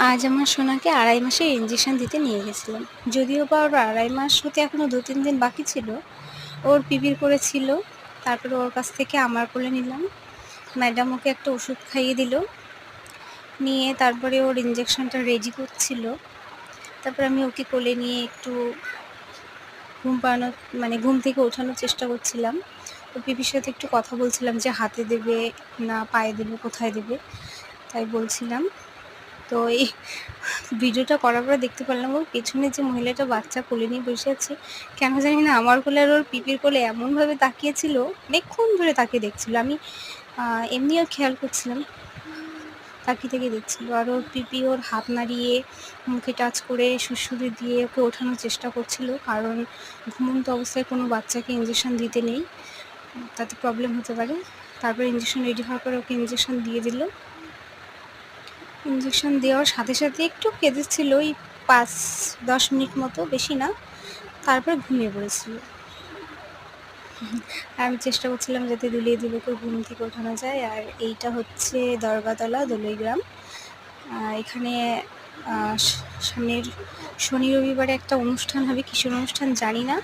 আজ আমার সোনাকে ২.৫ মাসের ইনজেকশন দিতে নিয়ে গেছিলাম। যদিও বা ওর ২.৫ মাস হতে এখনো ২-৩ দিন বাকি ছিল। ওর পিপির কোলে ছিল। তারপরে ওর কাছ থেকে আমার কোলে নিলাম। ম্যাডাম ওকে একটা ওষুধ খাইয়ে দিল। নিয়ে তারপরে ওর ইনজেকশনটা রেডি করছিল। তারপরে আমি ওকে কোলে নিয়ে একটু ঘুম পাড়ানোর ঘুম থেকে ওঠানোর চেষ্টা করছিলাম। ওর পিপির সাথে একটু কথা বলছিলাম যে হাতে দেবে না পায়ে দেবে, কোথায় দেবে, তাই বলছিলাম। তো এই ভিডিওটা করার পরে দেখতে পারলাম ওর পেছনে যে মহিলাটা বাচ্চা কোলে নিয়ে বসে আছে, কেন জানি না আমার কোলে আর ওর পিপির কোলে এমনভাবে তাকিয়েছিল, অনেকক্ষণ ধরে তাকিয়ে দেখছিল। আমি এমনিও খেয়াল করছিলাম, তাকিয়ে দেখছিল। আর ওর পিপি ওর হাত নাড়িয়ে, মুখে টাচ করে, সুড়সুড়ি দিয়ে ওকে ওঠানোর চেষ্টা করছিল। কারণ ঘুমন্ত অবস্থায় কোনো বাচ্চাকে ইনজেকশন দিতে নেই, তাতে প্রবলেম হতে পারে। তারপর ইনজেকশন রেডি হওয়ার পরে ওকে ইনজেকশন দিয়ে দিল। ইনজেকশন দেওয়ার সাথে সাথে একটু কেঁদেছিল, ওই ৫-১০ মিনিট মতো, বেশি না। তারপর ঘুমিয়ে পড়েছিল। আমি চেষ্টা করছিলাম যাতে দুলিয়ে দুলিয়ে ঘুম থেকে ওঠানো যায়। আর এইটা হচ্ছে দরগাতলা, দলুইগ্রাম। এখানে সামনের শনি রবিবারে একটা অনুষ্ঠান হবে, কিসের অনুষ্ঠান জানি না।